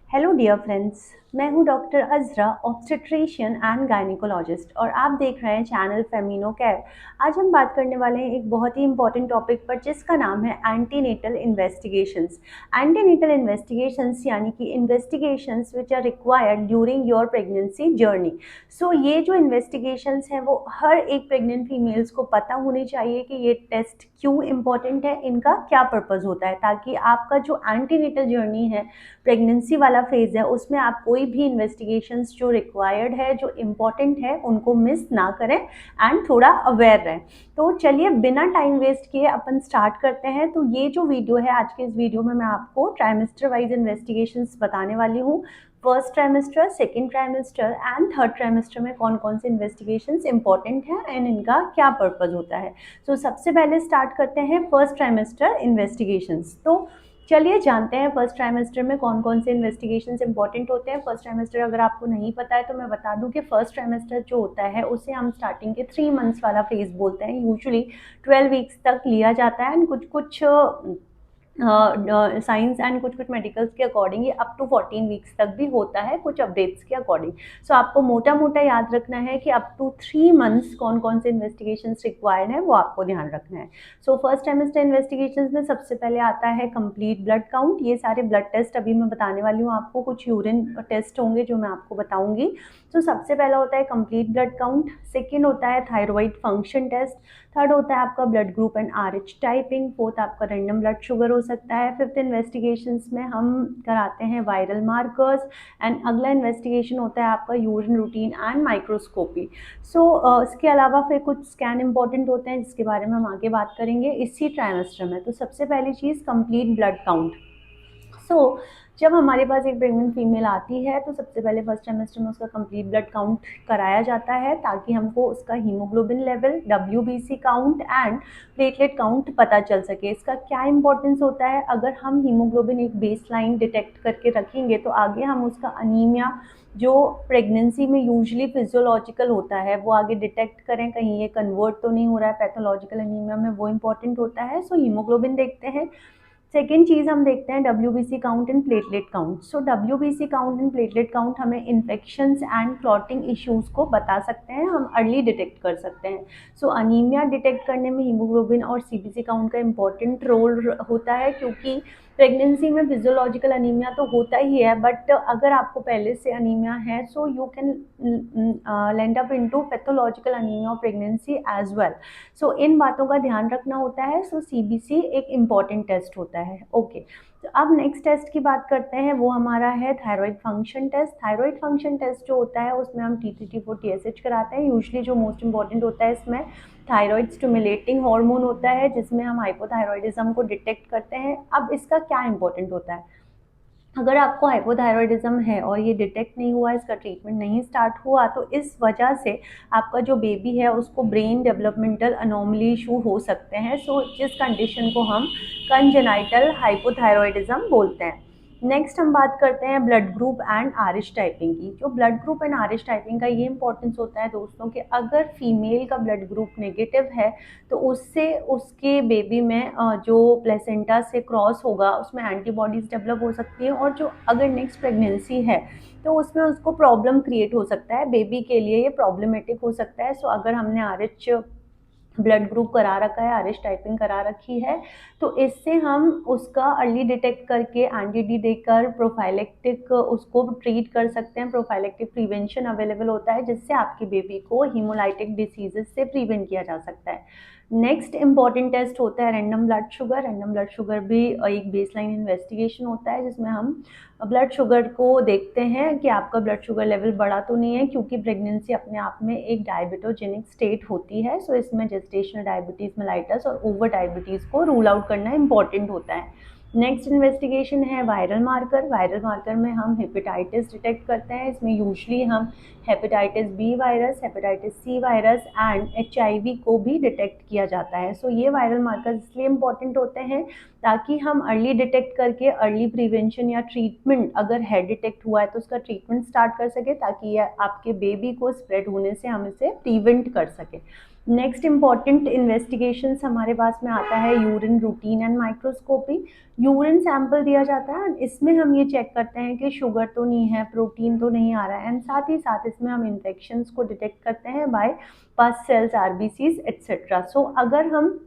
Hello dear friends, मैं हूं doctor Azra, obstetrician and gynaecologist और आप देख रहे हैं चैनल फेमिनो केयर। आज हम बात करने वाले हैं एक बहुत ही इंपॉर्टेंट टॉपिक पर जिसका नाम है एंटीनेटल इन्वेस्टिगेशंस। एंटीनेटल इन्वेस्टिगेशंस यानी कि investigations which are required during your pregnancy journey. So ये जो इन्वेस्टिगेशंस हैं वो हर एक प्रेग्नेंट फीमेल्स को पता होनी चाहिए कि ये टेस्ट क्यों इम्पॉर्टेंट है, इनका क्या पर्पज़ होता है, ताकि आपका जो एंटीनेटल जर्नी है, प्रेगनेंसी वाला फेज है, उसमें आप कोई भी इन्वेस्टिगेशंस जो रिक्वायर्ड है, जो इम्पॉर्टेंट है, उनको मिस ना करें एंड थोड़ा अवेयर रहें। तो चलिए बिना टाइम वेस्ट किए अपन स्टार्ट करते हैं। तो ये जो वीडियो है, आज के इस वीडियो में मैं आपको ट्राइमेस्टर वाइज इन्वेस्टिगेशंस बताने वाली हूँ। First trimester, second trimester and third trimester में कौन कौन से इन्वेस्टिगेशंस इंपॉर्टेंट हैं एंड इनका क्या पर्पज़ होता है। तो सबसे पहले स्टार्ट करते हैं फर्स्ट ट्राइमेस्टर इन्वेस्टिगेशंस। तो चलिए जानते हैं फर्स्ट ट्राइमेस्टर में कौन कौन से इन्वेस्टिगेशंस इंपॉर्टेंट होते हैं। फर्स्ट ट्राइमेस्टर अगर आपको नहीं पता है तो मैं बता दूं कि फर्स्ट ट्राइमेस्टर जो होता है उसे हम स्टार्टिंग के 3 मंथ्स वाला फेज बोलते हैं। यूजुअली 12 वीक्स तक लिया जाता है एंड कुछ कुछ साइंस एंड कुछ कुछ मेडिकल्स के अकॉर्डिंग ये अप टू 14 वीक्स तक भी होता है, कुछ अपडेट्स के अकॉर्डिंग। सो आपको मोटा मोटा याद रखना है कि अप टू 3 मंथ्स कौन कौन से इन्वेस्टिगेशंस रिक्वायर्ड है वो आपको ध्यान रखना है। सो फर्स्ट ट्राइमेस्टर इन्वेस्टिगेशंस में सबसे पहले आता है कंप्लीट ब्लड काउंट। ये सारे ब्लड टेस्ट अभी मैं बताने वाली हूँ आपको, कुछ यूरिन टेस्ट होंगे जो मैं आपको बताऊंगी। तो सबसे पहला होता है कंप्लीट ब्लड काउंट, सेकेंड होता है थायराइड फंक्शन टेस्ट, थर्ड होता है आपका blood group and RH typing, fourth आपका रैंडम ब्लड शुगर हो सकता है, फिफ्थ इन्वेस्टिगेशंस में हम कराते हैं वायरल मार्कर्स एंड अगला इन्वेस्टिगेशन होता है आपका यूरिन रूटीन एंड माइक्रोस्कोपी। सो इसके अलावा फिर कुछ स्कैन इंपॉर्टेंट होते हैं जिसके बारे में हम आगे बात करेंगे इसी ट्राइमेस्टर में। तो सबसे पहली चीज़ कंप्लीट ब्लड काउंट। सो जब हमारे पास एक प्रेग्नेंट फीमेल आती है तो सबसे पहले फर्स्ट ट्राइमेस्टर में उसका कंप्लीट ब्लड काउंट कराया जाता है ताकि हमको उसका haemoglobin level, WBC count and platelet count पता चल सके। इसका क्या इंपॉर्टेंस होता है, अगर हम हीमोग्लोबिन एक बेस लाइन डिटेक्ट करके रखेंगे तो आगे हम उसका अनीमिया जो प्रेगनेंसी में यूजुअली फिजियोलॉजिकल होता है वो आगे डिटेक्ट करें, कहीं ये कन्वर्ट तो नहीं हो रहा है पैथोलॉजिकल अनीमिया में, वो इंपॉर्टेंट होता है। सो हीमोग्लोबिन देखते हैं। सेकेंड चीज़ हम देखते हैं WBC count and platelet count. So WBC count and platelet count हमें इन्फेक्शंस एंड क्लॉटिंग इश्यूज़ को बता सकते हैं, हम अर्ली डिटेक्ट कर सकते हैं। सो अनीमिया डिटेक्ट करने में हीमोग्लोबिन और सीबीसी काउंट का इंपॉर्टेंट रोल होता है, क्योंकि प्रेगनेंसी में फिजियोलॉजिकल अनीमिया तो होता ही है, बट अगर आपको पहले से अनीमिया है so you can land up into pathological anaemia of pregnancy as well. So इन बातों का ध्यान रखना होता है। सो सीबीसी एक इम्पॉर्टेंट टेस्ट होता है। ओके, तो अब नेक्स्ट टेस्ट की बात करते हैं, वो हमारा है thyroid function test. Thyroid function test जो होता है उसमें हम T3T4 TSH कराते हैं। यूजुअली जो मोस्ट इंपॉर्टेंट होता है इसमें थायराइड स्टिमुलेटिंग हार्मोन होता है जिसमें हम हाइपोथायरॉयडिज्म को डिटेक्ट करते हैं। अब इसका क्या इंपॉर्टेंट होता है, अगर आपको हाइपोथायरॉयडिज्म है और ये डिटेक्ट नहीं हुआ, इसका ट्रीटमेंट नहीं स्टार्ट हुआ, तो इस वजह से आपका जो बेबी है उसको ब्रेन डेवलपमेंटल अनोमली इशू हो सकते हैं। सो जिस कंडीशन को हम कंजेनाइटल हाइपोथायरॉयडिज्म बोलते हैं। नेक्स्ट हम बात करते हैं blood group and RH typing की। जो blood group and RH typing का ये इंपॉर्टेंस होता है दोस्तों कि अगर फीमेल का ब्लड ग्रुप नेगेटिव है तो उससे उसके बेबी में जो प्लेसेंटा से क्रॉस होगा उसमें एंटीबॉडीज़ डेवलप हो सकती है, और जो अगर नेक्स्ट प्रेगनेंसी है तो उसमें उसको प्रॉब्लम क्रिएट हो सकता है, बेबी के लिए ये प्रॉब्लमेटिक हो सकता है। सो अगर हमने आरएच ब्लड ग्रुप करा रखा है, आरएच टाइपिंग करा रखी है, तो इससे हम उसका अर्ली डिटेक्ट करके एंटीडी देकर प्रोफाइलेक्टिक उसको ट्रीट कर सकते हैं। प्रोफाइलेक्टिक प्रिवेंशन अवेलेबल होता है जिससे आपके बेबी को हीमोलाइटिक डिसीजेस से प्रिवेंट किया जा सकता है। नेक्स्ट इंपॉर्टेंट टेस्ट होता है random blood sugar. Random blood sugar भी एक बेसलाइन इन्वेस्टिगेशन होता है जिसमें हम ब्लड शुगर को देखते हैं कि आपका ब्लड शुगर लेवल बढ़ा तो नहीं है, क्योंकि प्रेगनेंसी अपने आप में एक डायबिटोजेनिक स्टेट होती है। सो इसमें जेस्टेशनल डायबिटीज़ मेलाइटस और ओवर डायबिटीज़ को रूल आउट करना इंपॉर्टेंट होता है। नेक्स्ट इन्वेस्टिगेशन है वायरल मार्कर। वायरल मार्कर में हम हेपेटाइटिस डिटेक्ट करते हैं। इसमें यूजुअली हम hepatitis B virus, hepatitis C virus and HIV को भी डिटेक्ट किया जाता है। सो ये वायरल मार्कर इसलिए इंपॉर्टेंट होते हैं ताकि हम अर्ली डिटेक्ट करके अर्ली प्रिवेंशन या ट्रीटमेंट, अगर है डिटेक्ट हुआ है तो उसका ट्रीटमेंट स्टार्ट कर सके ताकि ये आपके बेबी को स्प्रेड होने से हम इसे प्रिवेंट कर सके। नेक्स्ट इम्पॉर्टेंट इन्वेस्टिगेशंस हमारे पास में आता है urine routine and microscopy. Urine sample दिया जाता है, इसमें हम ये चेक करते हैं कि शुगर तो नहीं है, प्रोटीन तो नहीं आ रहा है, एंड साथ ही साथ इसमें हम इन्फेक्शंस को डिटेक्ट करते हैं बाय पस सेल्स, आरबीसीज एट्सेट्रा। सो अगर हम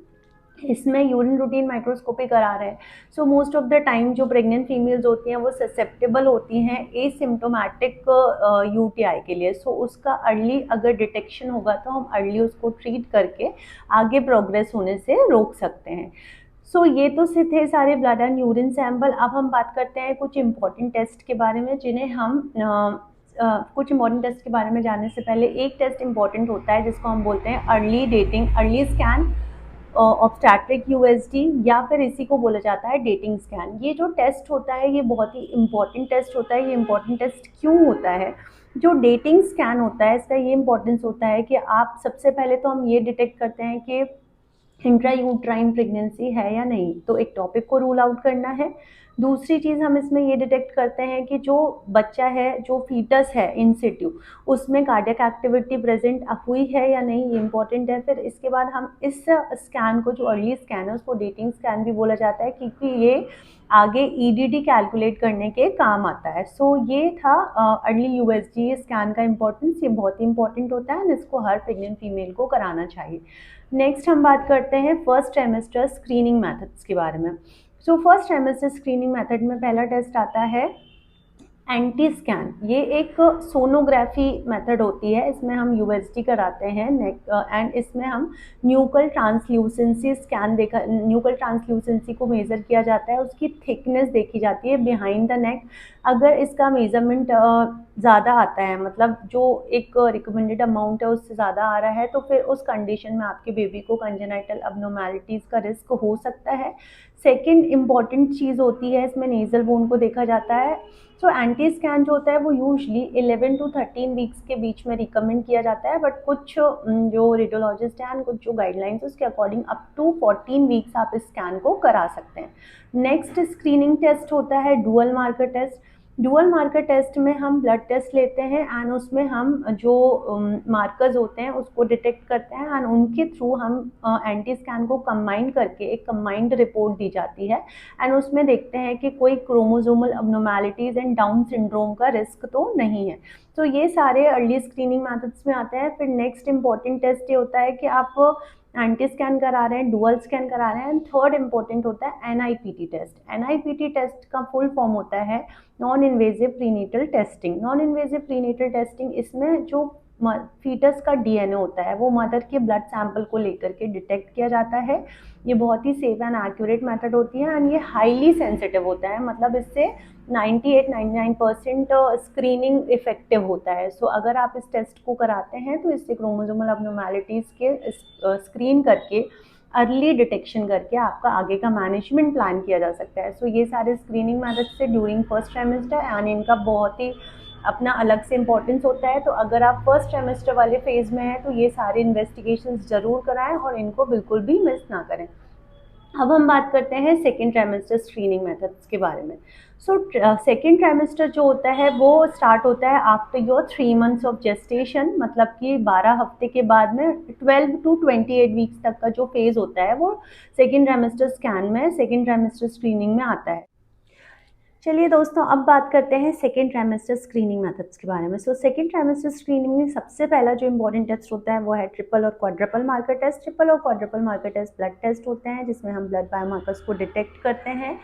इसमें यूरिन रूटीन माइक्रोस्कोपी करा रहे हैं, so most of the time जो प्रेग्नेंट फीमेल्स होती हैं वो ससेप्टेबल होती हैं एसिम्टोमेटिक यूटीआई के लिए। सो उसका अर्ली अगर डिटेक्शन होगा तो हम अर्ली उसको ट्रीट करके आगे प्रोग्रेस होने से रोक सकते हैं। सो ये तो से थे सारे ब्लड एंड यूरिन सैंपल। अब हम बात करते हैं कुछ इंपॉर्टेंट टेस्ट के बारे में जिन्हें हम कुछ इंपॉर्टेंट टेस्ट के बारे में जानने से पहले एक टेस्ट इंपॉर्टेंट होता है जिसको हम बोलते हैं early dating, early scan, obstetric USD, या फिर इसी को बोला जाता है डेटिंग स्कैन। ये जो टेस्ट होता है ये बहुत ही इंपॉर्टेंट टेस्ट होता है। ये इंपॉर्टेंट टेस्ट क्यों होता है? जो डेटिंग स्कैन होता है इसका ये इंपॉर्टेंस होता है कि आप सबसे पहले तो हम ये डिटेक्ट करते हैं कि इंट्रा यूट्राइन प्रेगनेंसी है या नहीं, तो एक टॉपिक को रूल आउट करना है। दूसरी चीज़ हम इसमें ये डिटेक्ट करते हैं कि जो बच्चा है, जो फीटस है इन सिटू, उसमें कार्डियक एक्टिविटी प्रेजेंट हुई है या नहीं, ये इंपॉर्टेंट है। फिर इसके बाद हम इस स्कैन को, जो अर्ली स्कैन है, उसको डेटिंग स्कैन भी बोला जाता है क्योंकि ये आगे ईडीडी कैलकुलेट करने के काम आता है। सो ये था अर्ली यूएसजी स्कैन का इंपॉर्टेंस। ये बहुत ही इंपॉर्टेंट होता है, इसको हर प्रेग्नेंट फीमेल को कराना चाहिए। नेक्स्ट हम बात करते हैं फर्स्ट ट्राइमेस्टर स्क्रीनिंग मेथड्स के बारे में। So first trimester screening method में पहला टेस्ट आता है एंटी स्कैन। ये एक सोनोग्राफी मेथड होती है, इसमें हम यूएसडी कराते हैं एंड इसमें हम न्यूकल ट्रांसल्यूसेंसी स्कैन न्यूकल ट्रांसल्यूसेंसी को मेज़र किया जाता है, उसकी थिकनेस देखी जाती है बिहाइंड द नेक। अगर इसका मेज़रमेंट ज़्यादा आता है, मतलब जो एक रिकमेंडेड अमाउंट है उससे ज़्यादा आ रहा है, तो फिर उस कंडीशन में आपके बेबी को कंजेनाइटल अबनॉर्मैलिटीज़ का रिस्क हो सकता है। सेकेंड इम्पॉर्टेंट चीज़ होती है, इसमें नेज़ल बोन को देखा जाता है। सो एंटी स्कैन जो होता है वो यूजली 11 to 13 वीक्स के बीच में रिकमेंड किया जाता है, बट कुछ जो रेडियोलॉजिस्ट हैं, कुछ जो गाइडलाइंस उसके अकॉर्डिंग अप टू 14 वीक्स आप इस स्कैन को करा सकते हैं। नेक्स्ट स्क्रीनिंग टेस्ट होता है dual marker test. Dual marker test में हम ब्लड टेस्ट लेते हैं एंड उसमें हम जो मार्कर्स होते हैं उसको डिटेक्ट करते हैं एंड उनके थ्रू हम एंटी स्कैन को कंबाइन करके एक कंबाइंड रिपोर्ट दी जाती है एंड उसमें देखते हैं कि कोई क्रोमोसोमल अबनॉर्मैलिटीज़ एंड डाउन सिंड्रोम का रिस्क तो नहीं है। तो ये सारे अर्ली स्क्रीनिंग मेथड्स में आते हैं। फिर नेक्स्ट इंपॉर्टेंट टेस्ट ये होता है कि आप एंटी स्कैन करा रहे हैं, डुअल स्कैन करा रहे हैं, एंड थर्ड इंपॉर्टेंट होता है एनआईपीटी टेस्ट। एनआईपीटी टेस्ट का फुल फॉर्म होता है non invasive prenatal testing. Non invasive prenatal testing, इसमें जो फीटस का डीएनए होता है वो मदर के ब्लड सैंपल को लेकर के डिटेक्ट किया जाता है। ये बहुत ही सेफ एंड एक्यूरेट मेथड होती है एंड ये हाईली सेंसिटिव होता है, मतलब इससे 98-99% स्क्रीनिंग इफेक्टिव होता है। सो अगर आप इस टेस्ट को कराते हैं तो इससे क्रोमोसोमल अबनॉर्मैलिटीज़ के स्क्रीन करके अर्ली डिटेक्शन करके आपका आगे का मैनेजमेंट प्लान किया जा सकता है। सो ये सारे स्क्रीनिंग मेथड से ड्यूरिंग फर्स्ट ट्राइमेस्टर एंड इनका बहुत ही अपना अलग से इम्पोर्टेंस होता है। तो अगर आप फर्स्ट ट्राइमेस्टर वाले फेज़ में हैं तो ये सारे इन्वेस्टिगेशंस ज़रूर कराएं और इनको बिल्कुल भी मिस ना करें। अब हम बात करते हैं सेकेंड ट्राइमेस्टर स्क्रीनिंग मेथड्स के बारे में। सो सेकेंड ट्राइमेस्टर जो होता है वो स्टार्ट होता है after your 3 months of gestation, मतलब कि 12 हफ्ते के बाद में 12 to 28 वीक्स तक का जो फेज़ होता है वो सेकेंड ट्राइमेस्टर स्कैन में, सेकेंड ट्राइमेस्टर स्क्रीनिंग में आता है। चलिए दोस्तों, अब बात करते हैं सेकेंड ट्राइमेस्टर स्क्रीनिंग मेथड्स के बारे में। सो सेकेंड ट्राइमेस्टर स्क्रीनिंग में सबसे पहला जो इंपॉर्टेंट टेस्ट होता है वो है ट्रिपल और क्वाड्रपल मार्कर टेस्ट। ट्रिपल और quadruple marker test blood test होते हैं जिसमें हम ब्लड बायोमार्कर्स को डिटेक्ट करते हैं।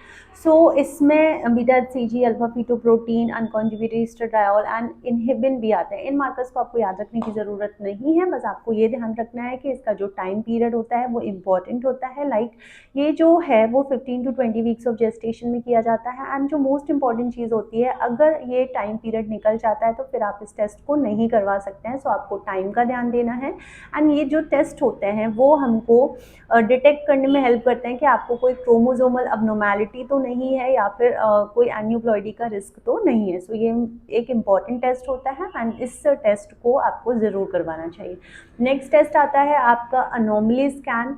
सो इसमें beta CG, alpha fetoprotein, unconjugated estradiol and inhibin भी आते हैं। इन मार्कर्स को आपको याद रखने की ज़रूरत नहीं है, बस आपको ये ध्यान रखना है कि इसका जो टाइम पीरियड होता है वो इम्पॉर्टेंट होता है। लाइक ये जो है वो 15 to 20 वीक्स ऑफ जेस्टेशन में किया जाता है एंड जो मोस्ट इंपॉर्टेंट चीज़ होती है, अगर ये टाइम पीरियड निकल जाता है तो फिर आप इस टेस्ट को नहीं करवा सकते हैं। सो आपको टाइम का ध्यान देना है एंड ये जो टेस्ट होते हैं वो हमको डिटेक्ट करने में हेल्प करते हैं कि आपको कोई क्रोमोसोमल अबनॉर्मैलिटी तो नहीं है या फिर कोई एन्यूप्लॉइडी का रिस्क तो नहीं है। सो ये एक इम्पॉर्टेंट टेस्ट होता है एंड इस टेस्ट को आपको ज़रूर करवाना चाहिए। नेक्स्ट टेस्ट आता है आपका anomaly scan.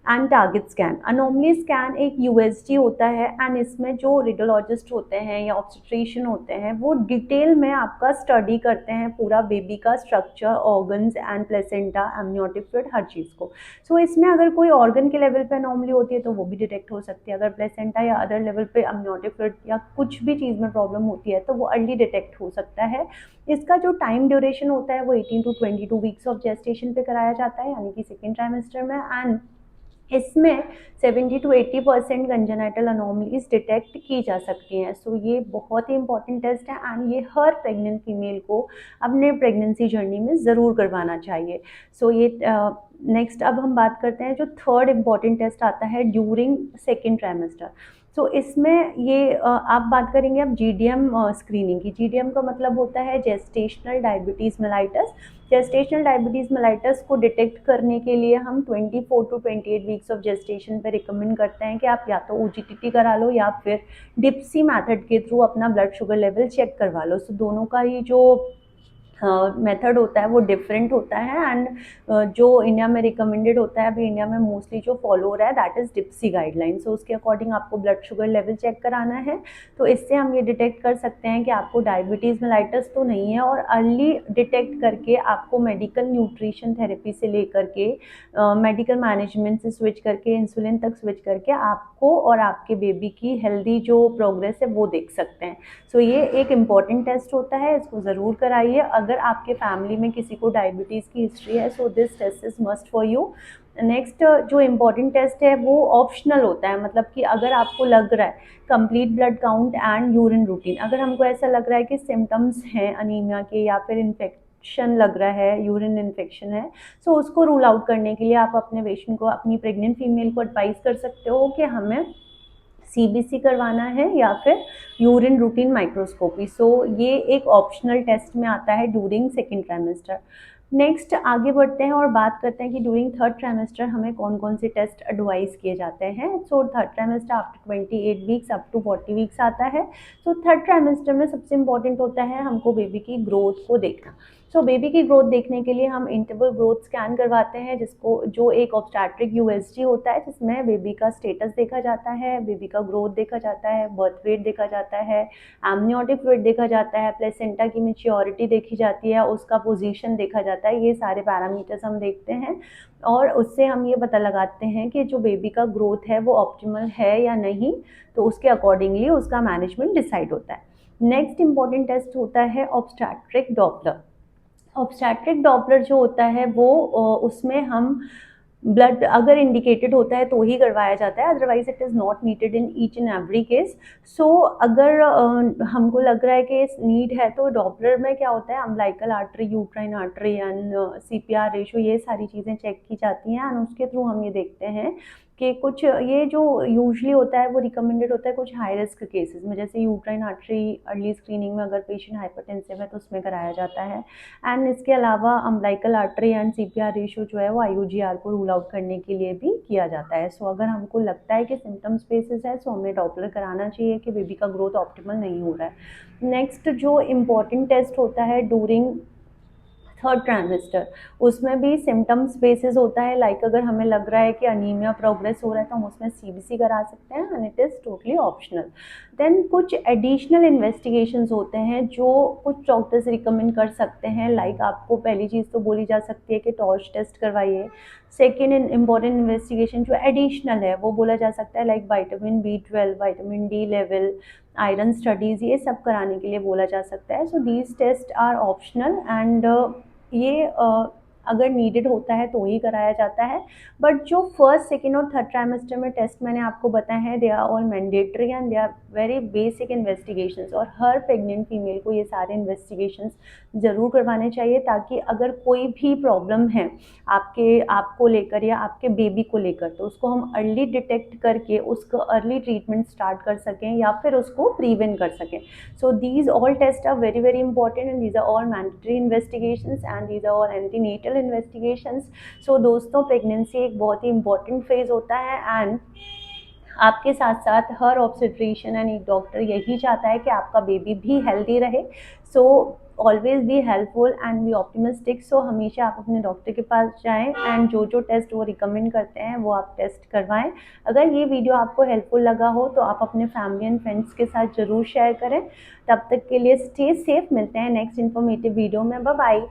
And target scan. Anomaly scan एक यूएसजी होता है एंड इसमें जो रेडियोलॉजिस्ट होते हैं या ऑब्स्टेट्रिशियन होते हैं वो डिटेल में आपका स्टडी करते हैं पूरा बेबी का structure, organs and placenta, amniotic fluid, हर चीज़ को। सो इसमें अगर कोई ऑर्गन के लेवल पे अनोमली होती है तो वो भी डिटेक्ट हो सकती है। अगर प्लेसेंटा या अदर लेवल पे एमनियोटिक फ्लूइड या कुछ भी चीज़ में प्रॉब्लम होती है तो वो अर्ली डिटेक्ट हो सकता है। इसका जो टाइम ड्यूरेशन होता है वो 18 to 22 वीक्स ऑफ जेस्टेशन पे कराया जाता है, यानी कि सेकेंड ट्राइमेस्टर में। एंड इसमें 70 to 80% कंजेनाइटल अनोमलीज डिटेक्ट की जा सकती हैं। सो ये बहुत ही इंपॉर्टेंट टेस्ट है एंड ये हर प्रेग्नेंट फीमेल को अपने प्रेगनेंसी जर्नी में ज़रूर करवाना चाहिए। सो ये नेक्स्ट अब हम बात करते हैं जो थर्ड इम्पॉर्टेंट टेस्ट आता है ड्यूरिंग सेकेंड ट्राइमेस्टर। सो इसमें ये आप बात करेंगे अब जीडीएम स्क्रीनिंग की। जीडीएम का मतलब होता है gestational diabetes mellitus. Gestational diabetes mellitus को डिटेक्ट करने के लिए हम 24 to 28 वीक्स ऑफ जेस्टेशन पे रिकमेंड करते हैं कि आप या तो ओजीटीटी करा लो या फिर डिप्सी मेथड के थ्रू अपना ब्लड शुगर लेवल चेक करवा लो। सो दोनों का ही जो मेथड होता है वो डिफरेंट होता है एंड जो इंडिया में रिकमेंडेड होता है, अभी इंडिया में मोस्टली जो फॉलो हो रहा है दैट इज़ डिप्सी गाइडलाइन। सो उसके अकॉर्डिंग आपको ब्लड शुगर लेवल चेक कराना है। तो इससे हम ये डिटेक्ट कर सकते हैं कि आपको डायबिटीज़ मेलाइटस तो नहीं है, और अर्ली डिटेक्ट करके आपको मेडिकल न्यूट्रिशन थेरेपी से लेकर के मेडिकल मैनेजमेंट से स्विच करके इंसुलिन तक स्विच करके आपको और आपके बेबी की हेल्दी जो प्रोग्रेस है वो देख सकते हैं। सो ये एक इम्पॉर्टेंट टेस्ट होता है, इसको ज़रूर कराइए। अगर आपके फैमिली में किसी को डायबिटीज़ की हिस्ट्री है so this test is must for you. Next जो इम्पॉर्टेंट टेस्ट है वो ऑप्शनल होता है, मतलब कि अगर आपको लग रहा है complete blood count and urine routine, अगर हमको ऐसा लग रहा है कि सिम्टम्स हैं अनीमिया के या फिर इन्फेक्शन लग रहा है, यूरिन इन्फेक्शन है, सो उसको रूल आउट करने के लिए आप अपने पेशेंट को, अपनी प्रेग्नेंट फीमेल को एडवाइस कर सकते हो कि हमें सीबीसी करवाना है या फिर यूरिन रूटीन माइक्रोस्कोपी। सो ये एक ऑप्शनल टेस्ट में आता है ड्यूरिंग सेकेंड ट्राइमेस्टर। नेक्स्ट आगे बढ़ते हैं और बात करते हैं कि ड्यूरिंग थर्ड ट्राइमेस्टर हमें कौन कौन से टेस्ट एडवाइस किए जाते हैं। So third trimester after 28 weeks up to 40 weeks आता है। सो थर्ड ट्राइमेस्टर में सबसे इंपॉर्टेंट होता है हमको बेबी की ग्रोथ को देखना। सो बेबी की ग्रोथ देखने के लिए हम इंटरवल ग्रोथ स्कैन करवाते हैं, जो एक ऑब्स्टेट्रिक यूएसजी होता है, जिसमें बेबी का स्टेटस देखा जाता है, बेबी का ग्रोथ देखा जाता है, बर्थ वेट देखा जाता है, एमनियोटिक फ्लूइड देखा जाता है, प्लेसेंटा की मैच्योरिटी देखी जाती है, उसका पोजीशन देखा जाता है। ये सारे पैरामीटर्स हम देखते हैं और उससे हम ये पता लगाते हैं कि जो बेबी का ग्रोथ है वो ऑप्टिमल है या नहीं, तो उसके अकॉर्डिंगली उसका मैनेजमेंट डिसाइड होता है। नेक्स्ट इंपॉर्टेंट टेस्ट होता है ऑब्स्टेट्रिक डॉपलर। ऑब्स्टेट्रिक डॉपलर जो होता है वो उसमें हम ब्लड अगर इंडिकेटेड होता है तो ही करवाया जाता है, otherwise it is not needed in each and every case. So अगर हमको लग रहा है कि नीड है तो डॉपलर में क्या होता है, umbilical artery, uterine artery and CPR ratio, ये सारी चीज़ें चेक की जाती हैं एंड उसके थ्रू हम ये देखते हैं कि कुछ ये जो यूजली होता है वो रिकमेंडेड होता है कुछ हाई रिस्क केसेस में, जैसे यूट्राइन आर्टरी अर्ली स्क्रीनिंग में अगर पेशेंट हाइपरटेंसिव है तो उसमें कराया जाता है। एंड इसके अलावा umbilical artery and CPR ratio जो है वो आईयूजीआर को रूल आउट करने के लिए भी किया जाता है। सो अगर हमको लगता है कि सिम्टम्स बेसिस है सो हमें डॉपलर कराना चाहिए कि बेबी का ग्रोथ ऑप्टिमल नहीं हो रहा है। नेक्स्ट जो इम्पॉर्टेंट टेस्ट होता है ड्यूरिंग थर्ड ट्राइमेस्टर, उसमें भी सिम्टम्स बेसिस होता है। लाइक अगर हमें लग रहा है कि अनीमिया प्रोग्रेस हो रहा है तो हम उसमें सीबीसी करा सकते हैं and it is totally optional. Then कुछ एडिशनल इन्वेस्टिगेशंस होते हैं जो कुछ डॉक्टर्स रिकमेंड कर सकते हैं। लाइक आपको पहली चीज़ तो बोली जा सकती है कि टॉर्च टेस्ट करवाइए। सेकेंड इम्पॉर्टेंट इन्वेस्टिगेशन जो एडिशनल है वो बोला जा सकता है like vitamin B12, vitamin D level, iron studies, ये सब कराने के लिए बोला जा सकता है। So these test are optional and ये अगर नीडेड होता है तो ही कराया जाता है। बट जो फर्स्ट, सेकेंड और थर्ड ट्राइमेस्टर में टेस्ट मैंने आपको बताए हैं they are all mandatory and they are very basic investigations, और हर प्रेग्नेंट फीमेल को ये सारे इन्वेस्टिगेशंस ज़रूर करवाने चाहिए ताकि अगर कोई भी प्रॉब्लम है आपको लेकर या आपके बेबी को लेकर तो उसको हम अर्ली डिटेक्ट करके उसको अर्ली ट्रीटमेंट स्टार्ट कर सकें या फिर उसको प्रिवेंट कर सकें। So these all test are very very important and these are all mandatory investigations and these are all antenatal investigations. So दोस्तों, प्रेगनेंसी एक बहुत ही इंपॉर्टेंट फेज़ होता है एंड आपके साथ साथ हर ऑब्स्टेट्रिशियन एंड एक डॉक्टर यही चाहता है कि आपका बेबी भी हेल्दी रहे। So always be helpful and be optimistic. So हमेशा आप अपने डॉक्टर के पास जाएं एंड जो जो टेस्ट वो रिकमेंड करते हैं वो आप टेस्ट करवाएं। अगर ये वीडियो आपको हेल्पफुल लगा हो तो आप अपने फैमिली एंड फ्रेंड्स के साथ ज़रूर शेयर करें। तब तक के लिए स्टे सेफ, मिलते हैं नेक्स्ट इन्फॉर्मेटिव वीडियो में। Bye bye.